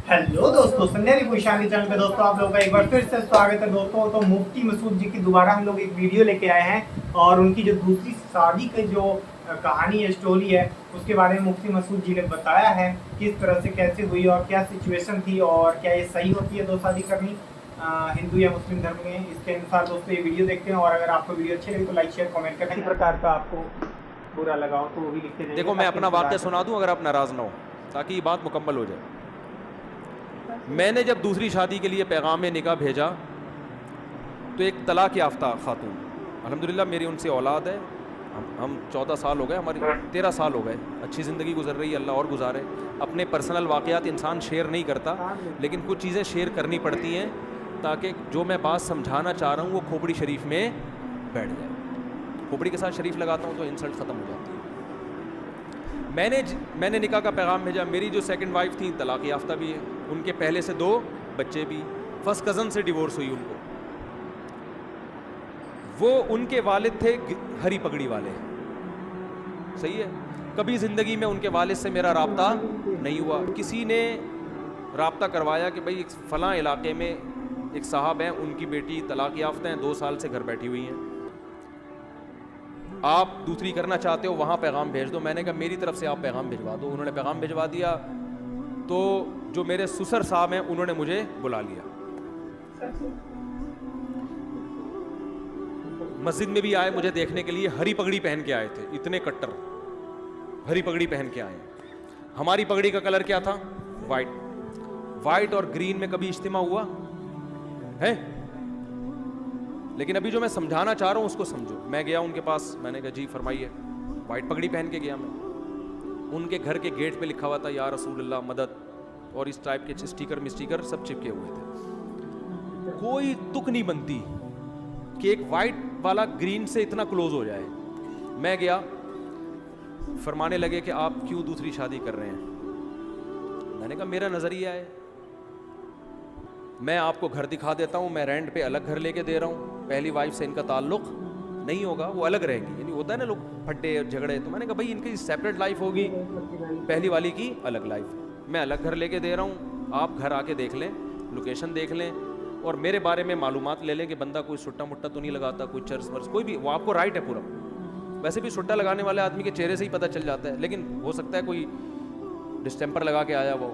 Hello दोस्तों, संध्या की खुशहाली चैनल पे दोस्तों आप लोगों का एक बार फिर से स्वागत है दोस्तों। तो मुफ्ती मसूद जी की दोबारा हम लोग एक वीडियो लेके आए हैं और उनकी जो दूसरी शादी की जो कहानी है, स्टोरी है, उसके बारे में मुफ्ती मसूद जी ने बताया है किस तरह से कैसे हुई और क्या सिचुएशन थी और क्या ये सही होती है दो शादी करनी हिंदू या मुस्लिम धर्म में। इसके अनुसार दोस्तों ये वीडियो देखते हैं और अगर आपको वीडियो अच्छी लगी तो लाइक शेयर कमेंट करना। किसी प्रकार का आपको बुरा लगा हो तो वो भी लिख के देखो, मैं अपना वाक्य सुना दूं अगर आप नाराज ना हो, ताकि ये बात मुकम्मल हो जाए। मैंने जब दूसरी शादी के लिए पैगाम निकाह भेजा तो एक तलाक याफ्ता खातून, अल्हम्दुलिल्लाह मेरी उनसे औलाद है, हम 14 साल हो गए, हमारी 13 साल हो गए, अच्छी ज़िंदगी गुजर रही है, अल्लाह और गुजारे। अपने पर्सनल वाक़यात इंसान शेयर नहीं करता, लेकिन कुछ चीज़ें शेयर करनी पड़ती हैं ताकि जो मैं बात समझाना चाह रहा हूँ वो खोपड़ी शरीफ में बैठ जाए। खोपड़ी के साथ शरीफ लगाता हूँ तो इंसल्ट ख़त्म हो जाती है। मैंने निकाह का पैगाम भेजा। मेरी जो सेकंड वाइफ थी तलाक याफ्ता भी है, उनके पहले से 2 बच्चे भी, फर्स्ट कज़न से डिवोर्स हुई उनको। वो उनके वालिद थे हरी पगड़ी वाले, सही है। कभी ज़िंदगी में उनके वालिद से मेरा राब्ता नहीं हुआ। किसी ने राब्ता करवाया कि भाई फ़लाँ इलाके में एक साहब हैं, उनकी बेटी तलाक याफ्ता हैं, 2 साल से घर बैठी हुई हैं, आप दूसरी करना चाहते हो, वहाँ पैगाम भेज दो। मैंने कहा मेरी तरफ से आप पैगाम भिजवा दो। उन्होंने पैगाम भिजवा दिया तो जो मेरे ससुर साहब हैं उन्होंने मुझे बुला लिया, मस्जिद में भी आए मुझे देखने के लिए। हरी पगड़ी पहन के आए थे, इतने कट्टर हरी पगड़ी पहन के आए। हमारी पगड़ी का कलर क्या था? वाइट और ग्रीन में कभी इज्तिमा हुआ है? लेकिन अभी जो मैं समझाना चाह रहा हूँ उसको समझो। मैं गया उनके पास, मैंने कहा जी फरमाइए। वाइट पगड़ी पहन के गया मैं। उनके घर के गेट पे लिखा हुआ था या रसूलुल्लाह मदद, और इस टाइप के स्टिकर सब चिपके हुए थे। कोई तुक नहीं बनती कि एक वाइट वाला ग्रीन से इतना क्लोज हो जाए। मैं गया, फरमाने लगे कि आप क्यों दूसरी शादी कर रहे हैं। मैंने कहा मेरा नज़रिया है, मैं आपको घर दिखा देता हूँ, मैं रेंट पे अलग घर लेके दे रहा हूँ, पहली वाइफ से इनका ताल्लुक नहीं होगा, वो अलग रहेंगी। यानी होता है ना लोग फड्डे और झगड़े, तो मैंने कहा भाई इनकी सेपरेट लाइफ होगी, पहली वाली की अलग लाइफ। मैं अलग घर लेके दे रहा हूँ, आप घर आके देख लें, लोकेशन देख लें और मेरे बारे में मालूमात ले लें कि बंदा कोई सुट्टा मुट्टा तो नहीं लगाता, कोई चर्च वर्स, कोई भी, वो आपको राइट है पूरा। वैसे भी सुट्टा लगाने वाले आदमी के चेहरे से ही पता चल जाता है, लेकिन हो सकता है कोई डिस्टेम्पर लगा के आया वो।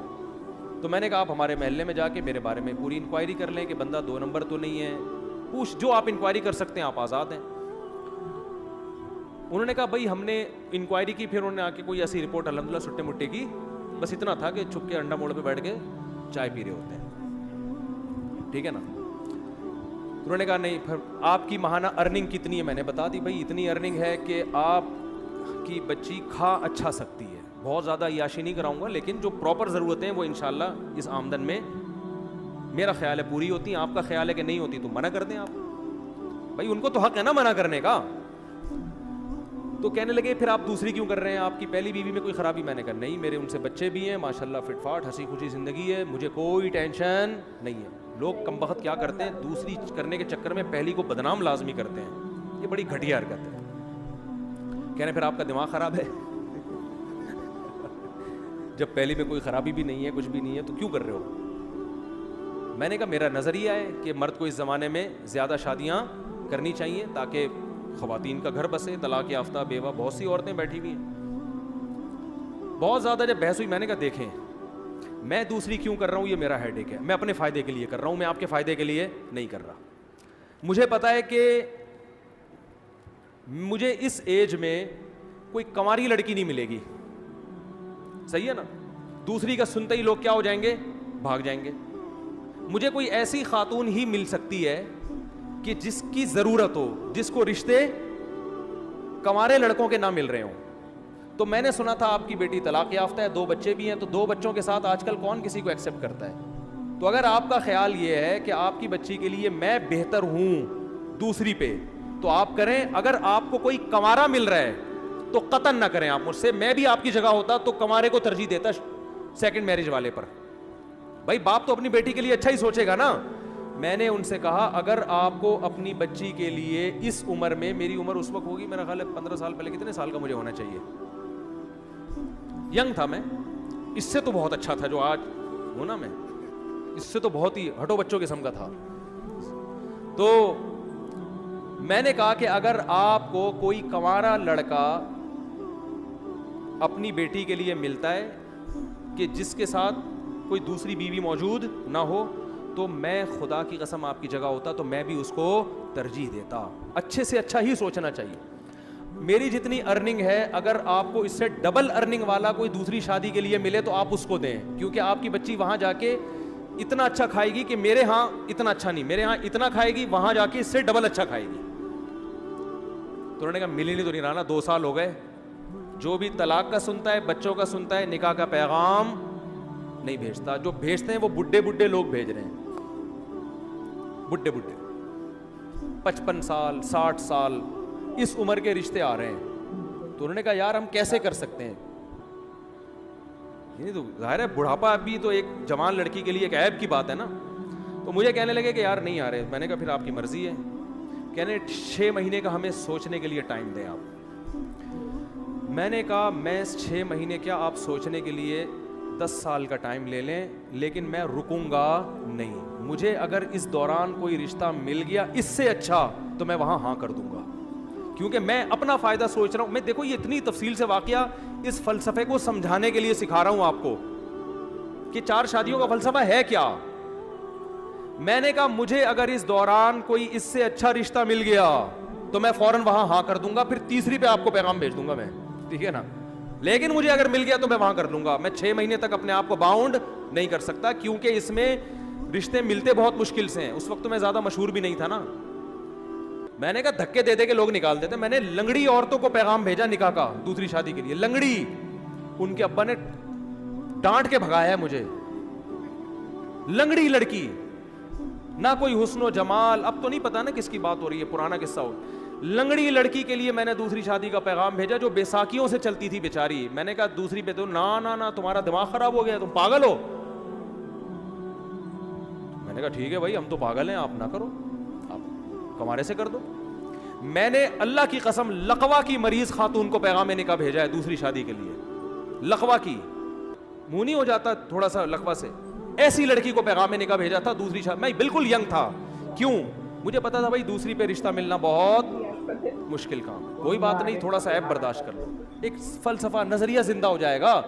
तो मैंने कहा आप हमारे महल्ले में जाके मेरे बारे में पूरी इंक्वायरी कर लें कि बंदा 2 नंबर तो नहीं है, पूछ, जो आप इंक्वायरी कर सकते हैं, आप आज़ाद हैं। उन्होंने कहा भाई हमने इंक्वायरी की, फिर उन्होंने आके कोई ऐसी रिपोर्ट अल्हम्दुलिल्लाह सुट्टे मुट्टे की, बस इतना था कि छुप के अंडा मोड़ पे बैठ के चाय पी रहे होते हैं, ठीक है ना। उन्होंने कहा नहीं, फिर आपकी माहाना अर्निंग कितनी है? मैंने बता दी भाई इतनी अर्निंग है कि आपकी बच्ची खा अच्छा सकती है, बहुत ज़्यादा याशी नहीं कराऊंगा, लेकिन जो प्रॉपर ज़रूरतें हैं वो इंशाल्लाह इस आमदन में मेरा ख्याल है पूरी होती हैं। आपका ख्याल है कि नहीं होती तो मना कर दें आप, भाई उनको तो हक है ना मना करने का। तो कहने लगे फिर आप दूसरी क्यों कर रहे हैं, आपकी पहली बीवी में कोई ख़राबी? मैंने कहा नहीं, मेरे उनसे बच्चे भी हैं माशाल्लाह, फिटफाट हंसी खुशी ज़िंदगी है, मुझे कोई टेंशन नहीं है। लोग कमबख्त क्या करते हैं, दूसरी करने के चक्कर में पहली को बदनाम लाजमी करते हैं, ये बड़ी घटिया हरकत है। कहने फिर आपका दिमाग ख़राब है जब पहली में कोई ख़राबी भी नहीं है, कुछ भी नहीं है, तो क्यों कर रहे हो? मैंने कहा मेरा नज़रिया है कि मर्द को इस ज़माने में ज़्यादा शादियाँ करनी चाहिए ताकि ख़वातीन का घर बसे। तलाक याफ्ता बेवा बहुत सी औरतें बैठी हुई हैं। बहुत ज़्यादा जब बहस हुई, मैंने कहा देखें मैं दूसरी क्यों कर रहा हूँ, ये मेरा हेडेक है, मैं अपने फ़ायदे के लिए कर रहा हूँ, मैं आपके फ़ायदे के लिए नहीं कर रहा। मुझे पता है कि मुझे इस एज में कोई कंवारी लड़की नहीं मिलेगी, सही है ना। दूसरी का सुनते ही लोग क्या हो जाएंगे, भाग जाएंगे। मुझे कोई ऐसी खातून ही मिल सकती है कि जिसकी ज़रूरत हो, जिसको रिश्ते कंवारे लड़कों के ना मिल रहे हों। तो मैंने सुना था आपकी बेटी तलाक याफ्ता है, 2 बच्चे भी हैं, तो 2 बच्चों के साथ आजकल कौन किसी को एक्सेप्ट करता है। तो अगर आपका ख्याल ये है कि आपकी बच्ची के लिए मैं बेहतर हूँ दूसरी पे, तो आप करें। अगर आपको कोई कंवारा मिल रहा है तो कतन ना करें आप मुझसे। मैं भी आपकी जगह होता तो कंवारे को तरजीह देता सेकंड मैरिज वाले पर। भाई बाप तो अपनी बेटी के लिए अच्छा ही सोचेगा ना। मैंने उनसे कहा अगर आपको अपनी बच्ची के लिए इस उम्र में, मेरी उम्र उस वक्त होगी मेरा ख्याल है 15 साल पहले, कितने साल का मुझे होना चाहिए, यंग था मैं, इससे तो बहुत अच्छा था जो आज ہوں نا میں, اس سے تو بہت ہی ہٹو بچوں قسم کا تھا. تو میں نے کہا کہ اگر آپ کو کوئی کنوارا لڑکا اپنی بیٹی کے لیے ملتا ہے کہ جس کے ساتھ کوئی دوسری بیوی موجود نہ ہو, تو میں خدا کی قسم آپ کی جگہ ہوتا تو میں بھی اس کو ترجیح دیتا. اچھے سے اچھا ہی سوچنا چاہیے. میری جتنی ارننگ ہے, اگر آپ کو اس سے ڈبل ارننگ والا کوئی دوسری شادی کے لیے ملے تو آپ اس کو دیں, کیونکہ آپ کی بچی وہاں جا کے اتنا اچھا کھائے گی کہ میرے ہاں اتنا اچھا نہیں, میرے ہاں اتنا کھائے گی, وہاں جا کے اس سے ڈبل اچھا کھائے گی. تو انہوں نے کہا ملی نہیں تو نہیں رہا, 2 سال ہو گئے. جو بھی طلاق کا سنتا ہے, بچوں کا سنتا ہے, نکاح کا پیغام نہیں بھیجتا. جو بھیجتے ہیں وہ بڈھے لوگ بھیج رہے ہیں, بڈھے 55 سال 60 سال اس عمر کے رشتے آ رہے ہیں. تو انہوں نے کہا یار ہم کیسے کر سکتے ہیں, تو ظاہر ہے بڑھاپا بھی تو ایک جوان لڑکی کے لیے ایک عیب کی بات ہے نا. تو مجھے کہنے لگے کہ یار نہیں آ رہے. میں نے کہا پھر آپ کی مرضی ہے. کہنے 6 مہینے کا ہمیں سوچنے کے لیے ٹائم دیں آپ. میں نے کہا میں 6 مہینے کیا, آپ سوچنے کے لیے 10 سال کا ٹائم لے لیں, لیکن میں رکوں گا نہیں. مجھے اگر اس دوران کوئی رشتہ مل گیا اس سے اچھا تو میں وہاں ہاں کر دوں گا, کیونکہ میں اپنا فائدہ سوچ رہا ہوں. میں دیکھو یہ اتنی تفصیل سے واقعہ اس فلسفے کو سمجھانے کے لیے سکھا رہا ہوں آپ کو کہ 4 شادیوں کا فلسفہ ہے کیا. میں نے کہا مجھے اگر اس دوران کوئی اس سے اچھا رشتہ مل گیا تو میں فوراً وہاں ہاں کر دوں گا, پھر تیسری پہ آپ کو پیغام بھیج دوں گا میں, ٹھیک ہے نا. لیکن مجھے اگر مل گیا تو میں وہاں کر لوں گا. میں 6 مہینے تک اپنے آپ کو باؤنڈ نہیں کر سکتا, کیونکہ اس میں رشتے ملتے بہت مشکل سے ہیں. اس وقت تو میں زیادہ مشہور بھی نہیں تھا نا. میں نے کہا دھکے دے دے کے لوگ نکال دیتے. میں نے لنگڑی عورتوں کو پیغام بھیجا نکاح کا دوسری شادی کے لیے, لنگڑی. ان کے ابا نے ڈانٹ کے بھگایا ہے مجھے. لنگڑی لڑکی, نہ کوئی حسن و جمال, اب تو نہیں پتا نا کس کی بات ہو رہی ہے, پرانا قصہ ہو. لنگڑی لڑکی کے لیے میں نے دوسری شادی کا پیغام بھیجا جو بیساکھیوں سے چلتی تھی بیچاری. میں نے کہا دوسری پہ تو نا تمہارا دماغ خراب ہو گیا, تم پاگل ہو. میں نے کہا ٹھیک ہے بھائی ہم تو پاگل ہیں, آپ نہ کرو, آپ کمارے سے کر دو. میں نے اللہ کی قسم لقوا کی مریض خاتون کو پیغام نکاح بھیجا ہے دوسری شادی کے لیے. لقوا کی, منہ نہیں ہو جاتا تھوڑا سا لقوا سے, ایسی لڑکی کو پیغام نکاح بھیجا تھا دوسری شادی. میں بالکل ینگ تھا, کیوں, مجھے پتا تھا بھائی دوسری پہ رشتہ ملنا بہت مشکل کام. کوئی بات نہیں, تھوڑا سا عیب برداشت کر لو. ایک فلسفہ نظریہ زندہ ہو جائے گا.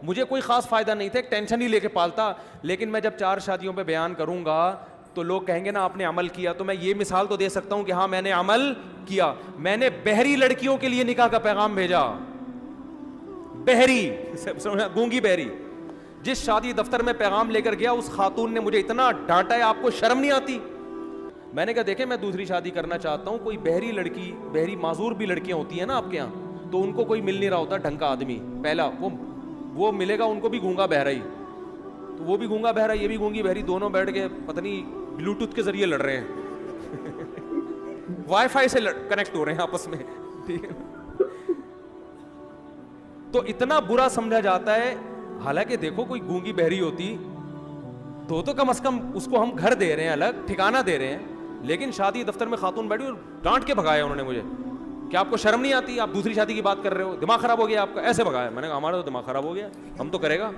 مجھے کوئی خاص فائدہ نہیں تھا, ایک ٹینشن ہی لے کے پالتا. لیکن میں جب 4 شادیوں پہ بیان کروں گا تو لوگ کہیں گے نا آپ نے عمل کیا. تو میں یہ مثال تو دے سکتا ہوں کہ ہاں میں نے عمل کیا. میں نے بہری لڑکیوں کے لیے نکاح کا پیغام بھیجا. بہری, گونگی بہری. جس شادی دفتر میں پیغام لے کر گیا اس خاتون نے مجھے اتنا ڈانٹا ہے, آپ کو شرم نہیں آتی. میں نے کہا دیکھیں میں دوسری شادی کرنا چاہتا ہوں, کوئی بہری لڑکی, بہری معذور بھی لڑکیاں ہوتی ہیں نا آپ کے یہاں, تو ان کو کوئی مل نہیں رہا ہوتا ڈھنگ کا آدمی. پہلا وہ ملے گا ان کو بھی گونگا بہرا ہی, تو وہ بھی گونگا بہرا یہ بھی گونگی بہری, دونوں بیٹھ کے پتہ نہیں بلوٹوتھ کے ذریعے لڑ رہے ہیں, وائی فائی سے کنیکٹ ہو رہے ہیں آپس میں, ٹھیک ہے. تو اتنا برا سمجھا جاتا ہے. حالانکہ دیکھو کوئی گونگی بہری ہوتی تو کم از کم اس کو ہم گھر دے رہے ہیں, الگ ٹھکانہ دے رہے ہیں. لیکن شادی دفتر میں خاتون بیٹھی اور ڈانٹ کے بھگایا انہوں نے مجھے کہ آپ کو شرم نہیں آتی, آپ دوسری شادی کی بات کر رہے ہو, دماغ خراب ہو گیا آپ کا, ایسے بھگایا. میں نے کہا ہمارا تو دماغ خراب ہو گیا, ہم تو کرے گا,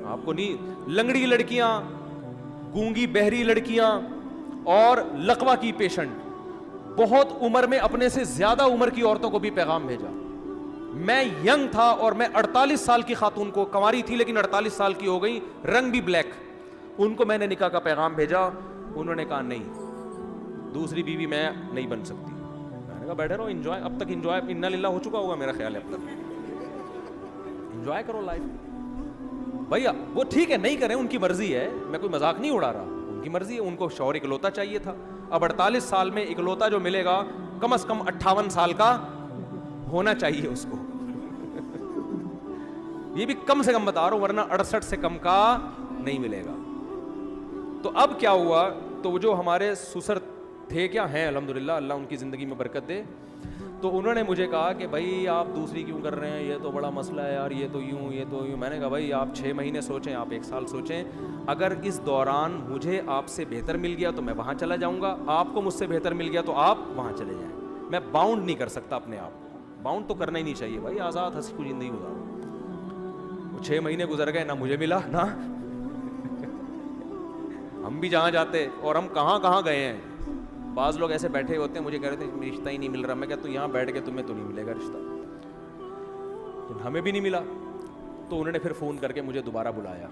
آپ کو نہیں. لنگڑی لڑکیاں, گونگی بہری لڑکیاں اور لقوا کی پیشنٹ, بہت عمر میں اپنے سے زیادہ عمر کی عورتوں کو بھی پیغام بھیجا. میں ینگ تھا اور میں 48 سال کی خاتون کو, کنواری تھی لیکن 48 سال کی ہو گئی, رنگ بھی بلیک, ان کو میں نے نکاح کا پیغام بھیجا. انہوں نے کہا نہیں دوسری بیوی میں نہیں بن سکتی. میں نے کہا بیٹھے رہو, انجوائے, اب تک انجوائے انا للہ ہو چکا ہوگا میرا خیال ہے, اب تک انجوائے کرو لائف. بھیا وہ ٹھیک ہے نہیں کریں, ان کی مرضی ہے, میں کوئی مذاق نہیں اڑا رہا, ان کی مرضی ہے. ان کو شوہر اکلوتا چاہیے تھا. اب 48 سال میں اکلوتا جو ملے گا کم از کم 58 سال کا ہونا چاہیے اس کو. یہ بھی کم سے کم بتا رہا ہوں, ورنہ 68 سے کم کا نہیں ملے گا. تو اب کیا ہوا, تو وہ جو ہمارے سسر تھے, کیا ہیں الحمدللہ, اللہ ان کی زندگی میں برکت دے, تو انہوں نے مجھے کہا کہ بھائی آپ دوسری کیوں کر رہے ہیں, یہ تو بڑا مسئلہ ہے یار, یہ تو یوں یہ تو یوں. میں نے کہا بھائی آپ 6 مہینے سوچیں, آپ 1 سال سوچیں, اگر اس دوران مجھے آپ سے بہتر مل گیا تو میں وہاں چلا جاؤں گا, آپ کو مجھ سے بہتر مل گیا تو آپ وہاں چلے جائیں. میں باؤنڈ نہیں کر سکتا اپنے آپ کو, باؤنڈ تو کرنا ہی نہیں چاہیے بھائی, آزاد ہنسی کو زندگی گزارو. वो 6 महीने गुजर गए, ना मुझे मिला ना हम भी जहाँ जाते, और हम कहाँ कहाँ गए हैं। बाज़ लोग ऐसे बैठे होते हैं, मुझे कह रहे थे रिश्ता ही नहीं मिल रहा। मैं कहता तू यहाँ बैठ के तुम्हें तो नहीं मिलेगा रिश्ता, तो हमें भी नहीं मिला। तो उन्होंने फिर फ़ोन करके मुझे दोबारा बुलाया।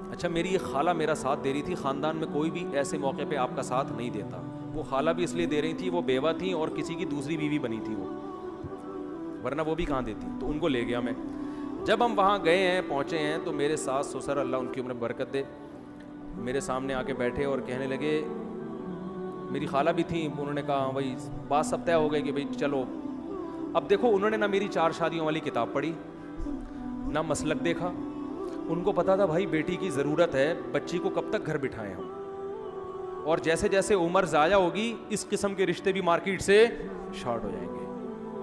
अच्छा, मेरी ये खाला मेरा साथ दे रही थी। ख़ानदान में कोई भी ऐसे मौके पे आपका साथ नहीं देता। वो खाला भी इसलिए दे रही थी, वो बेवा थी और किसी की दूसरी बीवी बनी थी वो, वरना वो भी कहाँ देती। तो उनको ले गया मैं। जब हम वहाँ गए हैं, पहुँचे हैं, तो मेरे सास ससुर, अल्लाह उनकी उम्र बरकत दे, मेरे सामने आके बैठे और कहने लगे, मेरी खाला भी थी, उन्होंने कहा भाई बात सब तय हो गई कि भाई चलो। अब देखो, उन्होंने ना मेरी 4 शादियों वाली किताब पढ़ी, ना मसलक देखा। उनको पता था भाई बेटी की ज़रूरत है, बच्ची को कब तक घर बिठाएं हम, और जैसे जैसे उम्र ज़ाया होगी इस किस्म के रिश्ते भी मार्केट से शॉर्ट हो जाएंगे।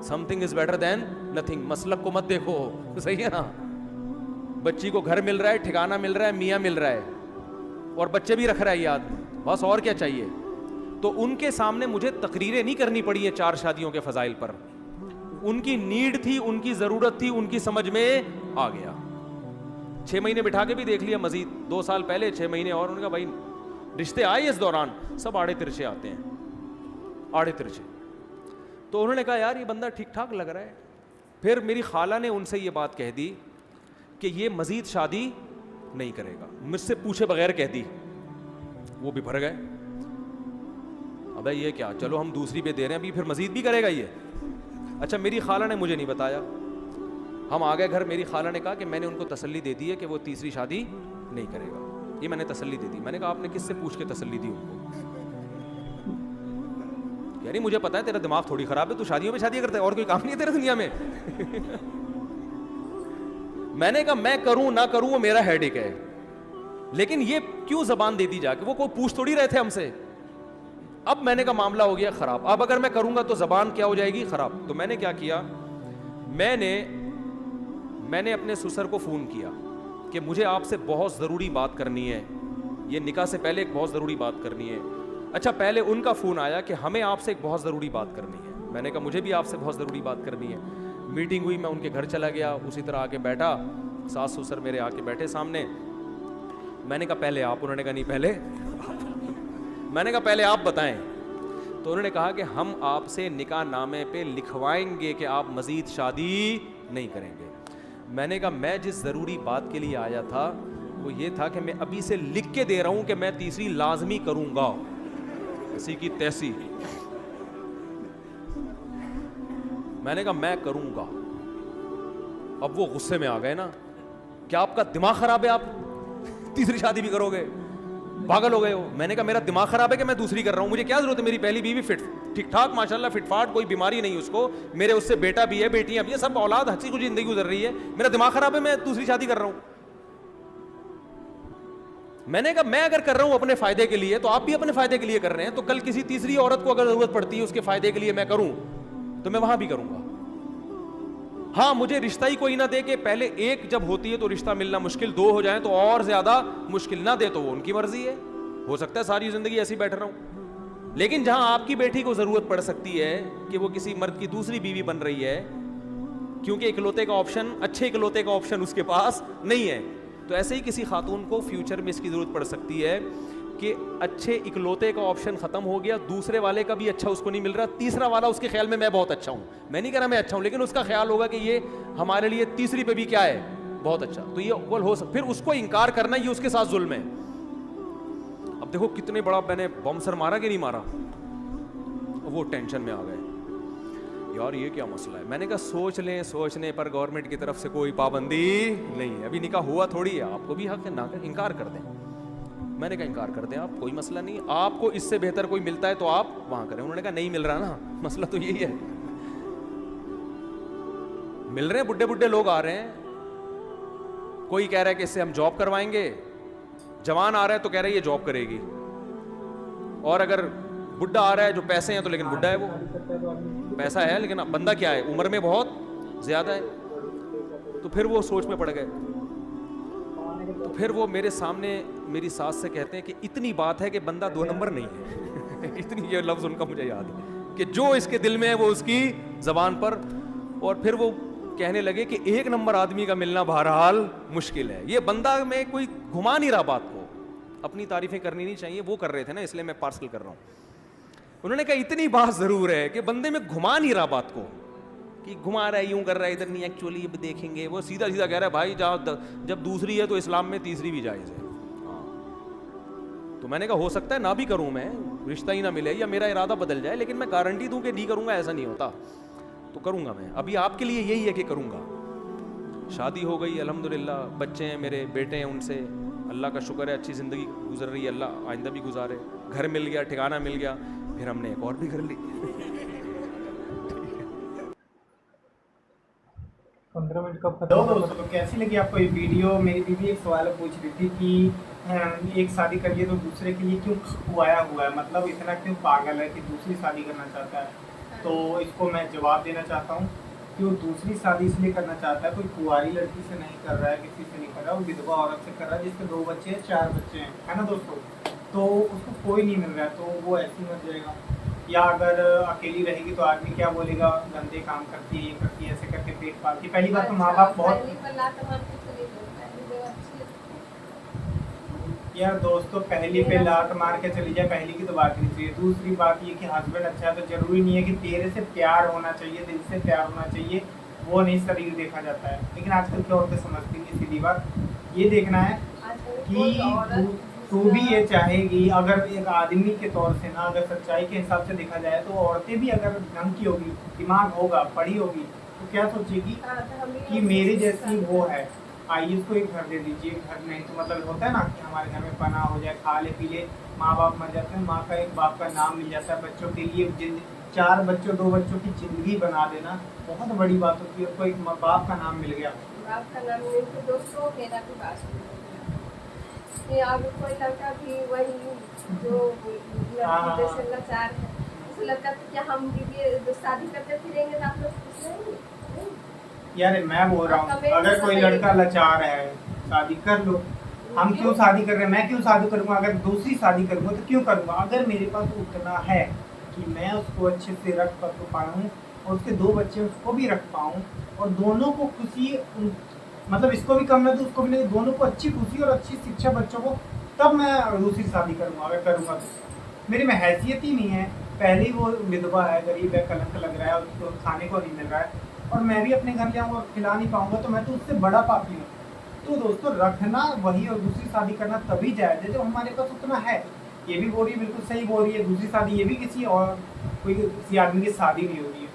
Something is better than nothing. मसलक को मत देखो, सही है ना। बच्ची को घर मिल रहा है, ठिकाना मिल रहा है, मियाँ मिल रहा है, और बच्चे भी रख रहा है याद, बस और क्या चाहिए। तो उनके सामने मुझे तकरीरें नहीं करनी पड़ी है 4 शादियों के फ़ज़ाइल पर। उनकी नीड थी, उनकी ज़रूरत थी, उनकी समझ में आ गया। 6 महीने बिठा के भी देख लिया मजीद, 2 साल पहले 6 महीने और। उन्होंने कहा भाई रिश्ते आए इस दौरान, सब आड़े तिरछे आते हैं, आड़े तिरछे। तो उन्होंने कहा यार ये बंदा ठीक ठाक लग रहा है। फिर मेरी खाला ने उनसे ये बात कह दी कि ये मजीद शादी नहीं करेगा, मुझसे पूछे बगैर कह दी। वो भी भर गए, अबे ये क्या, चलो हम दूसरी पे दे रहे हैं, अभी फिर मजीद भी करेगा ये। अच्छा, मेरी खाला ने मुझे नहीं बताया। हम आ गए घर, मेरी खाला ने कहा कि मैंने उनको तसल्ली दे दी है कि वो तीसरी शादी नहीं करेगा, ये मैंने तसल्ली दे दी। मैंने कहा आपने किससे पूछ के तसल्ली दी उनको? यानी मुझे पता है तेरा दिमाग थोड़ी खराब है, तू शादियों में शादी करता है, और कोई काम नहीं है तेरे दुनिया में। मैंने कहा मैं करूं ना करूं वो मेरा हेडेक है, लेकिन ये क्यों जबान दे दी जाके, वो कोई पूछ थोड़ी रहे थे हमसे। अब मैंने कहा मामला हो गया खराब, अब अगर मैं करूंगा तो जबान क्या हो जाएगी, खराब। तो मैंने क्या किया, मैंने अपने ससुर को फ़ोन किया कि मुझे आपसे बहुत ज़रूरी बात करनी है, ये निकाह से पहले एक बहुत ज़रूरी बात करनी है। अच्छा, पहले उनका फ़ोन आया कि हमें आपसे एक बहुत ज़रूरी बात करनी है। मैंने कहा मुझे भी आपसे बहुत ज़रूरी बात करनी है। मीटिंग हुई, मैं उनके घर चला गया, उसी तरह आके बैठा, सास ससुर मेरे आके बैठे सामने। मैंने कहा पहले आप, उन्होंने कहा नहीं पहले मैंने कहा पहले आप बताएं। तो उन्होंने कहा कि हम आपसे निकाह नामे पे लिखवाएंगे कि आप मज़ीद शादी नहीं करेंगे। मैंने कहा मैं जिस ज़रूरी बात के लिए आया था वो ये था कि मैं अभी से लिख के दे रहा हूँ कि मैं तीसरी लाजमी करूँगा, ऐसी की तैसी। मैंने कहा मैं करूँगा। अब वो गुस्से में आ गए ना, क्या आपका दिमाग खराब है, आप तीसरी शादी भी करोगे, पागल हो गए हो। मैंने कहा मेरा दिमाग खराब है कि मैं दूसरी कर रहा हूँ, मुझे क्या जरूरत है, मेरी पहली बीवी फिट ठीक ठाक माशाल्लाह फिटफाट, कोई बीमारी नहीं उसको, मेरे उससे बेटा भी है, बेटियां भी है, सब औलाद हंसी खुशी जिंदगी गुजर रही है, मेरा दिमाग खराब है मैं दूसरी शादी कर रहा हूँ। मैंने कहा मैं अगर कर रहा हूँ अपने फायदे के लिए तो आप भी अपने फायदे के लिए कर रहे हैं, तो कल किसी तीसरी औरत को अगर जरूरत पड़ती है उसके फायदे के लिए मैं करूँ तो मैं वहां भी करूंगा। हाँ, मुझे रिश्ता ही कोई ना दे के पहले एक जब होती है तो रिश्ता मिलना मुश्किल, 2 हो जाए तो और ज्यादा मुश्किल, ना दे तो वो उनकी मर्जी है, हो सकता है सारी जिंदगी ऐसी बैठ रहा हूं। लेकिन जहां आपकी बेटी को जरूरत पड़ सकती है कि वो किसी मर्द की दूसरी बीवी बन रही है, क्योंकि इकलौते का ऑप्शन, अच्छे इकलौते का ऑप्शन उसके पास नहीं है, तो ऐसे ही किसी खातून को फ्यूचर में इसकी जरूरत पड़ सकती है कि अच्छे इकलौते का ऑप्शन खत्म हो गया, दूसरे वाले का भी अच्छा उसको नहीं मिल रहा, तीसरा वाला उसके ख्याल में मैं बहुत अच्छा हूं, मैं नहीं कह रहा मैं अच्छा हूं, लेकिन उसका ख्याल होगा कि ये हमारे लिए तीसरी पे भी क्या है, बहुत अच्छा, तो ये अव्वल हो सकता, फिर उसको इनकार करना ये उसके साथ जुल्म है। अब देखो कितने बड़ा मैंने बम सर मारा कि नहीं मारा, वो टेंशन में आ गए, यार ये क्या मसला है। मैंने कहा सोचने पर गवर्नमेंट की तरफ से कोई पाबंदी नहीं है, अभी निकाह हुआ थोड़ी है, आपको भी हक है ना इनकार कर दें। मैंने कहा इनकार कर दें आप, कोई मसला नहीं, आपको इससे बेहतर कोई मिलता है तो आप वहां करें। उन्होंने कहा नहीं मिल रहा ना, मसला तो यही है, मिल रहे हैं बुड्ढे बुड्ढे लोग आ रहे हैं, कोई कह रहा है कि इससे हम जॉब करवाएंगे, जवान आ रहा है तो कह रहा है ये जॉब करेगी, और अगर बुड्ढा आ रहा है जो पैसे हैं तो, लेकिन बुड्ढा है वो, पैसा है लेकिन बंदा क्या है, उम्र में बहुत ज्यादा है। तो फिर वो सोच में पड़ गए, तो फिर वो मेरे सामने मेरी सास से कहते हैं कि इतनी बात है कि बंदा 2 नंबर नहीं है इतनी, ये लफ्ज उनका मुझे याद है कि जो इसके दिल में है वो उसकी जबान पर, और फिर वो कहने लगे कि एक नंबर आदमी का मिलना बहरहाल मुश्किल है। ये बंदा में कोई घुमा नहीं रहा बात को, अपनी तारीफें करनी नहीं चाहिए, वो कर रहे थे ना, इसलिए मैं पार्सल कर रहा हूँ। उन्होंने कहा इतनी बात ज़रूर है कि बंदे में घुमा नहीं रहा बात को, कि घुमा रहा है, यूं कर रहा है, इधर नहीं, एक्चुअली अब देखेंगे। वो सीधा सीधा कह रहा है भाई जब दूसरी है तो इस्लाम में तीसरी भी जायज़ है। तो मैंने कहा हो सकता है ना भी करूं मैं, रिश्ता ही ना मिले या मेरा इरादा बदल जाए, लेकिन मैं गारंटी दूं कि नहीं करूंगा ऐसा नहीं होता, तो करूंगा मैं। अभी आपके लिए यही है कि करूंगा। शादी हो गई अल्हम्दुलिल्लाह, बच्चे हैं मेरे, बेटे हैं, उनसे अल्लाह का शुक्र है अच्छी ज़िंदगी गुजर रही है, अल्लाह आइंदा भी गुजारे। घर मिल गया, ठिकाना मिल गया, फिर हमने एक और भी कर ली। 15 मिनट कब खत्म हो। दोस्तों कैसी लगी आपको ये वीडियो? मेरी बीवी एक सवाल पूछ रही थी कि एक शादी करिए तो दूसरे के लिए क्यों खुआया हुआ है, मतलब इतना क्यों पागल है कि दूसरी शादी करना चाहता है। तो इसको मैं जवाब देना चाहता हूँ कि वो दूसरी शादी इसलिए करना चाहता है, कोई कुंवारी लड़की से नहीं कर रहा है, किसी से नहीं कर रहा है, वो विधवा औरत से कर रहा है जिसके 2 बच्चे हैं, 4 बच्चे हैं, है ना दोस्तों। तो उसको कोई नहीं मिल रहा है तो वो ऐसे ही मर जाएगा। या अगर अकेली रहेगी तो आदमी क्या बोलेगा, गंदे काम करती है, ये करती है, ऐसे करके पेट पालती। पहली बात तो माँ बाप बहुत, यार दोस्तों पहली पे लात मार के चली जाए, पहली की तो बात नहीं चाहिए। दूसरी बात ये कि हस्बैंड अच्छा है तो जरूरी नहीं है कि तेरे से प्यार होना चाहिए, दिल से प्यार होना चाहिए, वो नहीं शरीर देखा जाता है। लेकिन आजकल की औरतें समझती नहीं, सीधी बात ये देखना है कि तू भी ये चाहेगी, अगर एक आदमी के तौर से ना, अगर सच्चाई के हिसाब से देखा जाए तो औरतें भी अगर ढंग की होगी, दिमाग होगा, पढ़ी होगी, तो क्या सोचेगी कि मेरी जैसी वो है, आइए उसको एक घर दे दीजिए। घर नहीं तो मतलब होता है ना कि हमारे घर में पना हो जाए, खा ले पी ले, माँ बाप मर जाते हैं, माँ का एक बाप का नाम मिल जाता है, बच्चों के लिए 4 बच्चों 2 बच्चों की जिंदगी बना देना बहुत बड़ी बात होती है। उसको एक बाप का नाम मिल गया, बाप का नाम मिल तो दोस्तों मेरा भी बात कि अब कोई लड़का भी वही जो लड़की जैसे लाचार है, उस लड़का तो क्या हम भी शादी करते फिरेंगे तो आप लोग खुश रहेंगे? यार मैं बोल रहा हूँ अगर कोई लड़का लाचार है शादी कर लो, हम क्यों शादी कर रहे हैं, मैं क्यों शादी करूँगा, अगर दूसरी शादी करूँगा तो क्यों करूँगा। अगर मेरे पास उतना है कि मैं उसको अच्छे से रख पाऊँ और उसके 2 बच्चे उसको भी रख पाऊँ और दोनों को खुशी, मतलब इसको भी कम ना तो उसको भी नहीं, दोनों को अच्छी खुशी और अच्छी शिक्षा बच्चों को, तब मैं दूसरी शादी करूँगा। अगर करूँगा तो मेरे में हैसियत ही नहीं है, पहले ही वो विधवा है, गरीब है, कलंक लग रहा है, उसको खाने को नहीं मिल रहा है और मैं भी अपने घर जाऊँगा और खिला नहीं पाऊँगा तो मैं तो उससे बड़ा पापी हूँ। तो दोस्तों रखना वही और दूसरी शादी करना तभी जायज़ है जब हमारे पास उतना है। ये भी बोल रही है, बिल्कुल सही बोल रही है, दूसरी शादी ये भी किसी और कोई किसी आदमी की शादी नहीं हो रही है,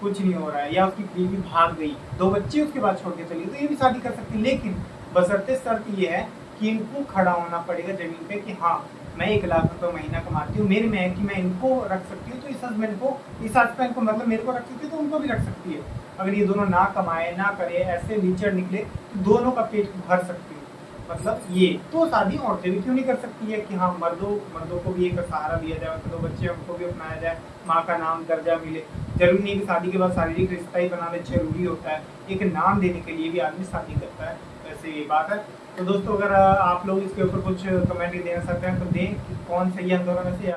कुछ नहीं हो रहा है, या उसकी बीवी भाग गई, 2 बच्चे उसके बाद छोड़ के चली, तो ये भी शादी कर सकती है। लेकिन बशर्ते शर्त ये है कि इनको खड़ा होना पड़ेगा जमीन पे कि हाँ मैं 1 लाख रुपये महीना कमाती हूँ, मेरे में है कि मैं इनको रख सकती हूँ, तो इस हस्बैंड को, इस हस्बैंड को मतलब मेरे को रख सकती है तो उनको भी रख सकती है। अगर ये दोनों ना कमाए ना करे, ऐसे नीचड़ निकले तो दोनों का पेट भर सकती है, मतलब ये तो शादी औरतें भी क्यों नहीं कर सकती है कि हाँ मर्दों को भी एक सहारा दिया जाए, 2 बच्चे उनको भी अपनाया जाए, माँ का नाम दर्जा मिले। जरूरी नहीं कि शादी के बाद शारीरिक रिश्ता ही बनाना जरूरी होता है, एक नाम देने के लिए भी आदमी शादी करता है, वैसे ये बात है। तो दोस्तों अगर आप लोग इसके ऊपर कुछ कमेंट देना चाहते हैं तो दें कि कौन सही है हम दोनों में से।